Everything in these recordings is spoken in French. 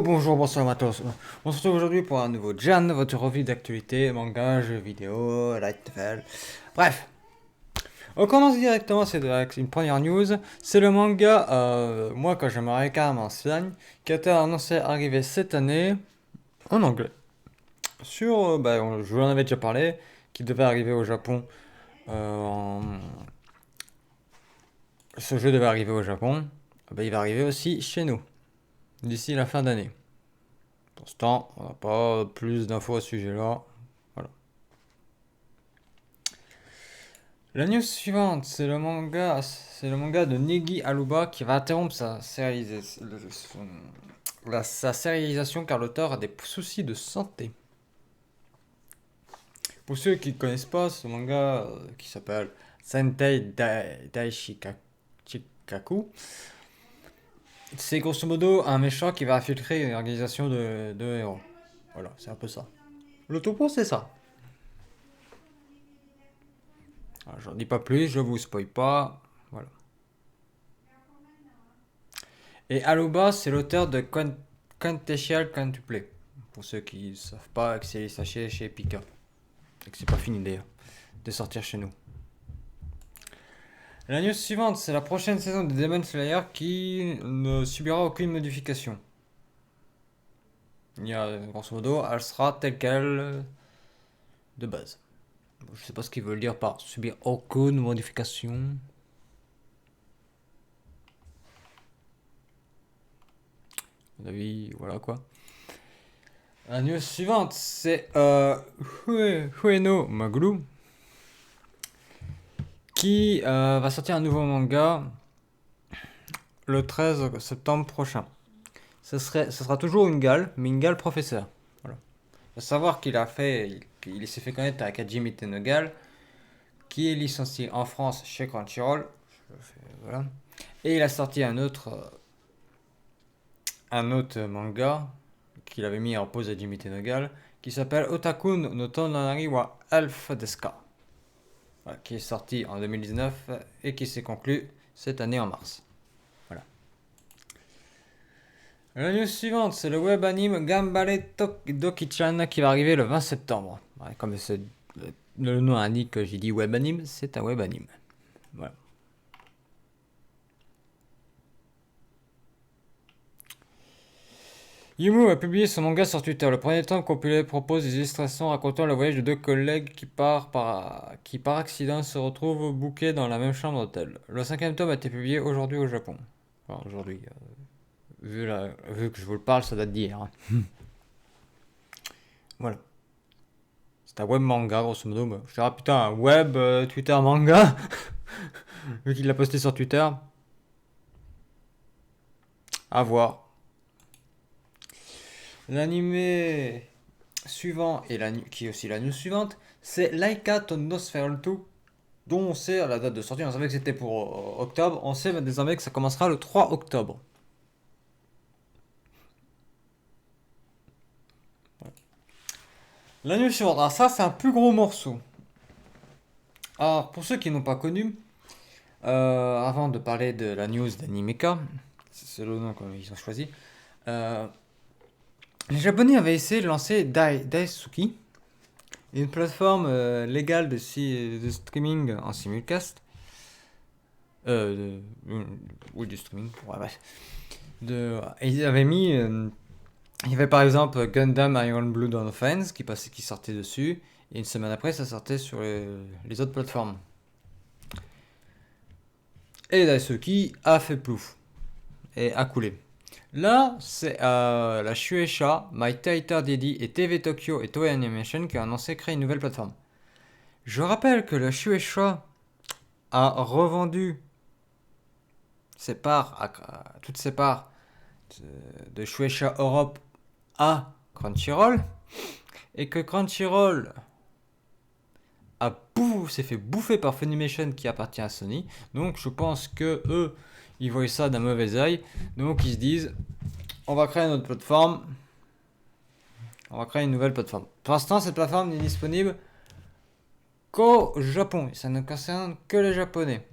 Bonjour, bonsoir matos. On se retrouve aujourd'hui pour un nouveau Jan, votre revue d'actualité, manga, jeux vidéo, light novel. Bref, on commence directement, c'est avec une première news. C'est le manga, moi quand j'aimerais carrément Slime, qui a été annoncé arriver cette année en anglais. Je vous en avais déjà parlé, qui devait arriver au Japon. euh, en- Ce jeu devait arriver au Japon. Il va arriver aussi chez nous, d'ici la fin d'année. Pour l'instant, on n'a pas plus d'infos à ce sujet-là. Voilà. La news suivante, c'est le manga de Negi Aluba qui va interrompre sa sérialisation car l'auteur a des soucis de santé. Pour ceux qui ne connaissent pas, ce manga qui s'appelle Chikaku, c'est grosso modo un méchant qui va infiltrer une organisation de héros. Voilà, c'est un peu ça. Le topo, c'est ça. Alors, j'en dis pas plus, je vous spoil pas. Voilà. Et Aluba, c'est l'auteur de Quintessential Quintuple. Pour ceux qui ne savent pas, que c'est sachet chez Pika. Et que c'est pas fini d'ailleurs de sortir chez nous. La news suivante, c'est la prochaine saison de Demon Slayer qui ne subira aucune modification. Grosso modo, elle sera telle qu'elle de base. Je sais pas ce qu'ils veulent dire par subir aucune modification. À mon avis, voilà quoi. La news suivante, c'est Hueno Maglu qui va sortir un nouveau manga le 13 septembre prochain. Ce sera toujours une gale, mais une gale professeur. Voilà. Il faut savoir qu'il s'est fait connaître avec Hajime Tenogal, qui est licencié en France chez Crunchyroll. Voilà. Et il a sorti un autre manga qu'il avait mis en pause à Hajime Tenogal, qui s'appelle Otakun no Tonari wa Elf Deska. Voilà, qui est sorti en 2019 et qui s'est conclu cette année en mars. Voilà. La news suivante, c'est le web anime Gambare Doki-chan qui va arriver le 20 septembre. Ouais, comme le nom indique, j'ai dit web anime, c'est un web anime. Voilà. Yumu a publié son manga sur Twitter. Le premier tome compilé propose des illustrations racontant le voyage de deux collègues qui par accident se retrouvent bouqués dans la même chambre d'hôtel. Le cinquième tome a été publié aujourd'hui au Japon. Enfin, aujourd'hui. Vu que je vous le parle, ça date d'hier. Hein. Voilà. C'est un web manga, grosso modo. Je dirais, putain, un web Twitter manga. Vu qu'il l'a posté sur Twitter. À voir. L'animé suivant, qui est aussi la news suivante, c'est Laika to Nosferatu, dont on sait à la date de sortie, on savait que c'était pour octobre, on sait désormais que ça commencera le 3 octobre. La news suivante, alors ça c'est un plus gros morceau. Alors pour ceux qui n'ont pas connu, avant de parler de la news d'Animeka, c'est le nom qu'ils ont choisi, les Japonais avaient essayé de lancer Daisuki, une plateforme légale de streaming en simulcast. Oui, du streaming, ouais, bref. Ils avaient mis. Il y avait par exemple Gundam Iron Blood on Offense qui sortait dessus, et une semaine après, ça sortait sur les autres plateformes. Et Daisuki a fait plouf, et a coulé. Là, c'est la Shueisha, My Theater Daddy et TV Tokyo et Toei Animation qui ont annoncé créer une nouvelle plateforme. Je rappelle que la Shueisha a revendu toutes ses parts de Shueisha Europe à Crunchyroll et que Crunchyroll s'est fait bouffer par Funimation qui appartient à Sony. Donc je pense que eux, ils voient ça d'un mauvais oeil. Donc ils se disent, on va créer notre plateforme. On va créer une nouvelle plateforme. Pour l'instant, cette plateforme n'est disponible qu'au Japon. Ça ne concerne que les Japonais.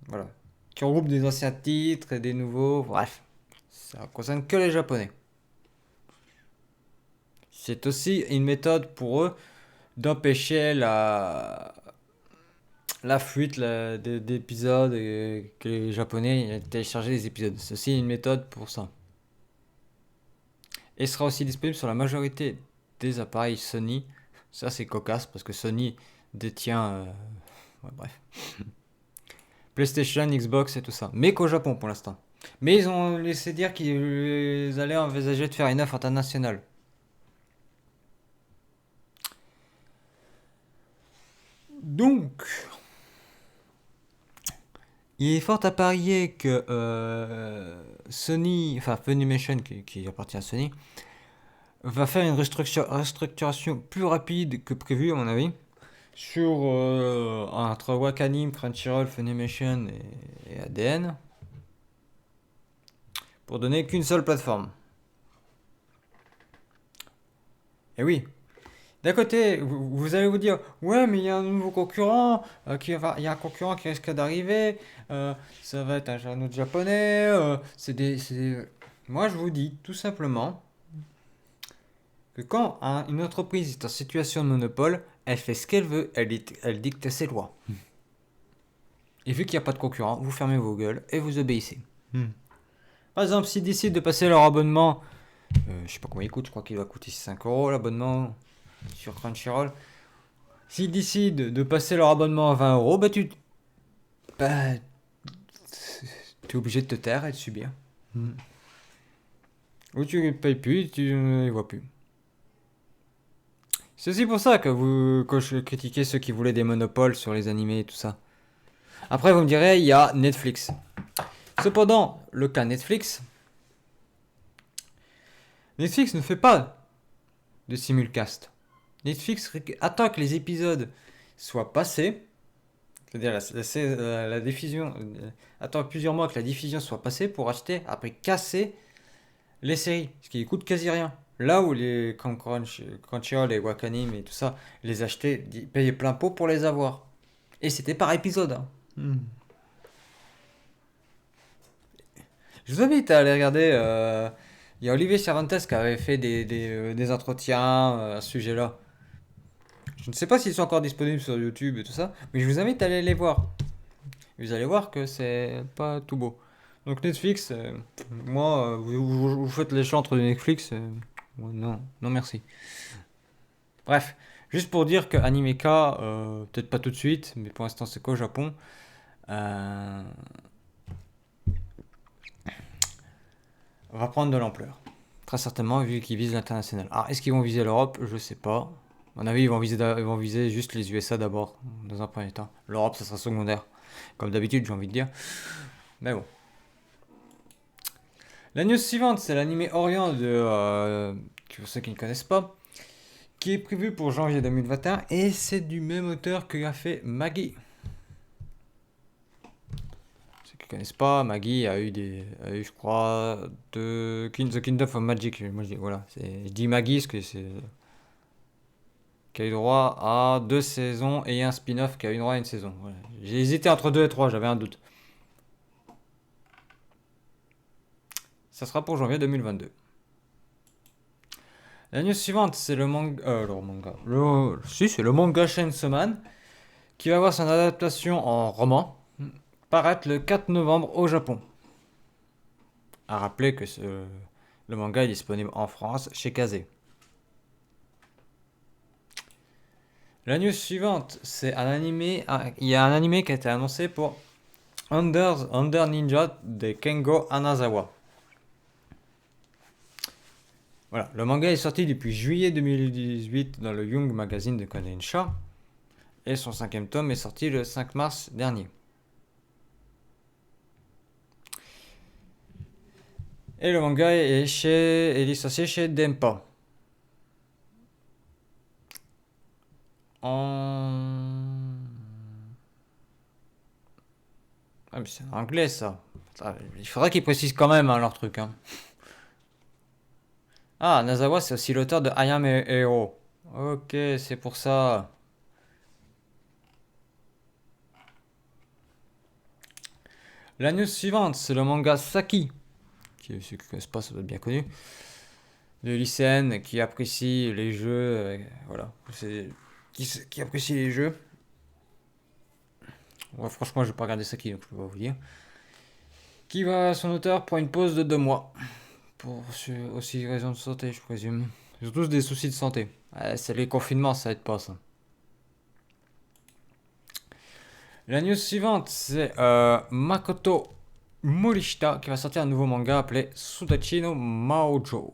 Voilà. Qui regroupe des anciens titres et des nouveaux. Bref. Ça ne concerne que les Japonais. C'est aussi une méthode pour eux d'empêcher la fuite d'épisodes et que les Japonais téléchargent les épisodes. C'est aussi une méthode pour ça. Et sera aussi disponible sur la majorité des appareils Sony. Ça c'est cocasse parce que Sony détient... ouais, bref. PlayStation, Xbox et tout ça. Mais qu'au Japon pour l'instant. Mais ils ont laissé dire qu'ils allaient envisager de faire une offre internationale. Donc, il est fort à parier que Sony, enfin Funimation qui appartient à Sony, va faire une restructuration plus rapide que prévu à mon avis sur entre Wakanim, Crunchyroll, Funimation et ADN pour donner qu'une seule plateforme. Et oui, d'un côté, vous allez vous dire, ouais, mais il y a un nouveau concurrent, il y a un concurrent qui risque d'arriver, ça va être un autre japonais, Moi, je vous dis tout simplement que quand une entreprise est en situation de monopole, elle fait ce qu'elle veut, elle dicte ses lois. Et vu qu'il n'y a pas de concurrent, vous fermez vos gueules et vous obéissez. Par exemple, s'ils décident de passer leur abonnement, je sais pas combien il coûte, je crois qu'il va coûter 5 € l'abonnement sur Crunchyroll. S'ils décident de passer leur abonnement à 20 €, bah, t'es obligé de te taire et de subir. Ou tu ne payes plus, tu ne les vois plus. C'est aussi pour ça que je critiquais ceux qui voulaient des monopoles sur les animés et tout ça. Après, vous me direz, il y a Netflix. Cependant, le cas Netflix ne fait pas de simulcast. Netflix attend que les épisodes soient passés, c'est-à-dire la diffusion, attend plusieurs mois que la diffusion soit passée pour acheter, après casser les séries, ce qui coûte quasi rien. Là où les Crunchyroll et Wakanim et tout ça, les achetaient, payaient plein pot pour les avoir. Et c'était par épisode. Hein. Je vous invite à aller regarder. Il y a Olivier Cervantes qui avait fait des entretiens à ce sujet-là. Je ne sais pas s'ils sont encore disponibles sur YouTube et tout ça, mais je vous invite à aller les voir. Vous allez voir que c'est pas tout beau. Donc Netflix, moi, vous faites les chantres de Netflix, non, non merci. Bref, juste pour dire que Animeka, peut-être pas tout de suite, mais pour l'instant c'est qu'au Japon, va prendre de l'ampleur. Très certainement, vu qu'ils visent l'international. Alors, est-ce qu'ils vont viser l'Europe? Je sais pas. À mon avis, ils vont viser juste les USA d'abord, dans un premier temps. L'Europe, ça sera secondaire. Comme d'habitude, j'ai envie de dire. Mais bon. La news suivante, c'est l'anime Orient pour ceux qui ne connaissent pas, qui est prévu pour janvier 2021, et c'est du même auteur que a fait Maggie. Ceux qui ne connaissent pas, Maggie a eu, je crois, The Kingdom of Magic. Moi, je dis Maggie parce que c'est qui a eu droit à 2 saisons et un spin-off qui a eu droit à une saison. Voilà. J'ai hésité entre 2 et 3, j'avais un doute. Ça sera pour janvier 2022. La news suivante, c'est le manga. C'est le manga Chainsaw Man qui va avoir son adaptation en roman paraître le 4 novembre au Japon. À rappeler que le manga est disponible en France chez Kazé. La news suivante, c'est un animé. Il y a un animé qui a été annoncé pour Under Ninja de Kengo Anazawa. Voilà, le manga est sorti depuis juillet 2018 dans le Young Magazine de Kodansha et son 5e tome est sorti le 5 mars dernier. Et le manga est licencié chez Dempa. Ah mais c'est en anglais ça. Il faudrait qu'ils précisent quand même leur truc. Hein. Ah, Nazawa c'est aussi l'auteur de I Am a Hero. Ok, c'est pour ça. La news suivante, c'est le manga Saki. Ceux qui ne connaissent pas, ça doit être bien connu. de lycéennes qui apprécient les jeux, voilà, qui apprécient les jeux. Ouais, franchement, je vais pas regarder ça qui, donc je peux pas vous dire. Qui va à son auteur pour une pause de 2 mois. Pour aussi raison de santé, je présume. Surtout des soucis de santé. Ouais, c'est les confinements, ça aide pas ça. La news suivante, c'est Makoto Morishita qui va sortir un nouveau manga appelé Sudachino Maojo.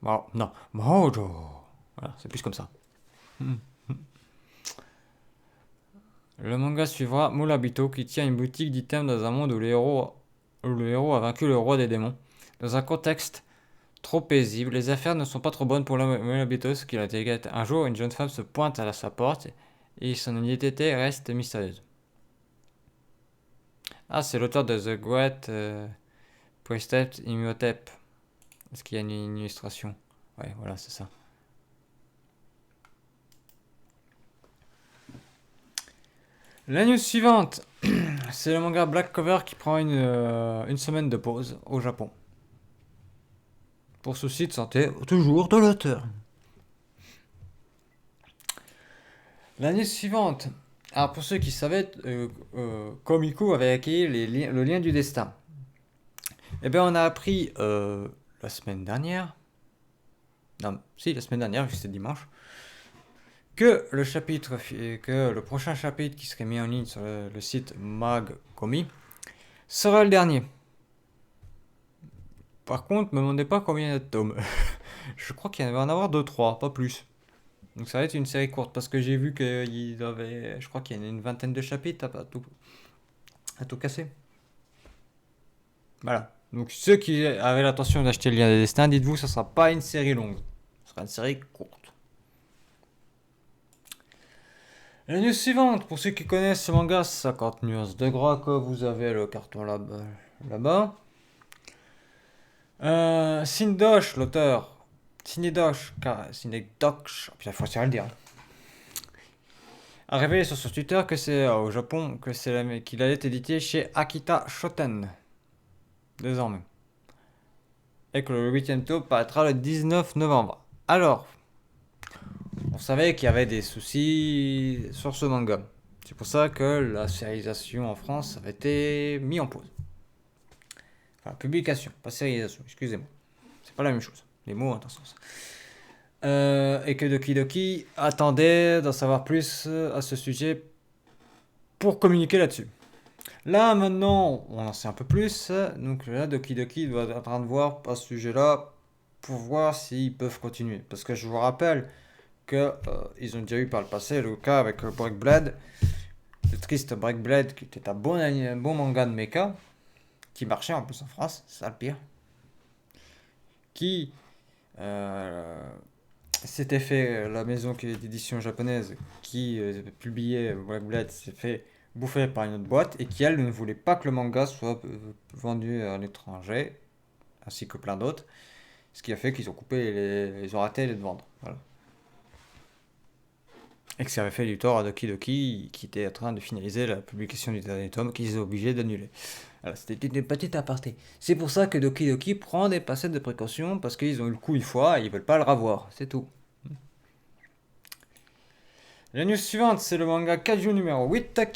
Non, Maojo. Voilà, c'est plus comme ça. Le manga suivra Mulabito qui tient une boutique d'items dans un monde où le héros a vaincu le roi des démons. Dans un contexte trop paisible, les affaires ne sont pas trop bonnes pour Mulabito, ce qu'il a été. Un jour, une jeune femme se pointe à sa porte et son identité reste mystérieuse. Ah, c'est l'auteur de The Great Precept Imhotep. Est-ce qu'il y a une illustration? Ouais, voilà, c'est ça. La news suivante, c'est le manga Black Cover qui prend une semaine de pause au Japon. Pour souci de santé, toujours de l'auteur. La news suivante. Alors pour ceux qui savaient, Komiku avait acquis le lien du destin. Eh bien on a appris la semaine dernière, non, si la semaine dernière, juste dimanche, que le prochain chapitre qui serait mis en ligne sur le site Mag-Komi sera le dernier. Par contre, me demandez pas combien il y a de tomes. Je crois qu'il va en avoir 2-3, pas plus. Donc ça va être une série courte parce que j'ai vu je crois qu'il y a une vingtaine de chapitres à tout casser. Voilà. Donc ceux qui avaient l'intention d'acheter le lien des destins, dites-vous, ça sera pas une série longue. Ce sera une série courte. La news suivante, pour ceux qui connaissent ce manga, 50 nuances de gras, que vous avez le carton là-bas. Sindosh, l'auteur. Sinedosh, putain, faut savoir le dire. A révélé sur son Twitter que c'est au Japon qu'il allait être édité chez Akita Shoten. Désormais. Et que le 8ème tome paraîtra le 19 novembre. Alors, on savait qu'il y avait des soucis sur ce manga. C'est pour ça que la sérialisation en France avait été mise en pause. Enfin, publication, pas sérialisation, excusez-moi. C'est pas la même chose. Les mots ont un sens. Et que Doki Doki attendait d'en savoir plus à ce sujet pour communiquer là-dessus. Là, maintenant, on en sait un peu plus. Donc là, Doki Doki doit être en train de voir à ce sujet-là pour voir s'ils peuvent continuer. Parce que je vous rappelle que ils ont déjà eu par le passé le cas avec Break Blade, le triste Break Blade qui était un bon manga de mecha, qui marchait en plus en France, c'est ça le pire, qui s'était fait, la maison d'édition japonaise qui publiait Break Blade s'est fait bouffer par une autre boîte et qui elle ne voulait pas que le manga soit vendu à l'étranger, ainsi que plein d'autres, ce qui a fait qu'ils ont ils ont raté les vendre. Voilà. Et que ça avait fait du tort à Doki Doki qui était en train de finaliser la publication du dernier tome qu'ils ont obligé d'annuler. Alors c'était une petite aparté. C'est pour ça que Doki Doki prend des passettes de précaution parce qu'ils ont eu le coup une fois et ils veulent pas le revoir. C'est tout. La news suivante, c'est le manga Kaiju numéro 8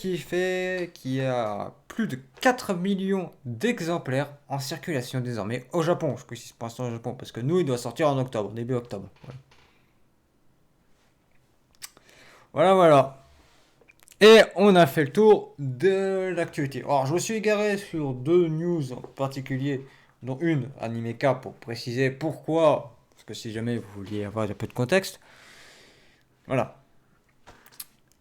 qui a plus de 4 millions d'exemplaires en circulation désormais au Japon. Je précise pour l'instant au Japon parce que nous il doit sortir en octobre, début octobre. Voilà. Et on a fait le tour de l'actualité. Alors, je me suis égaré sur 2 news en particulier, dont une, Animeka, pour préciser pourquoi. Parce que si jamais vous vouliez avoir un peu de contexte. Voilà.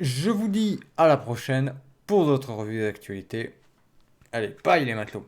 Je vous dis à la prochaine pour d'autres revues d'actualité. Allez, bye les matelots.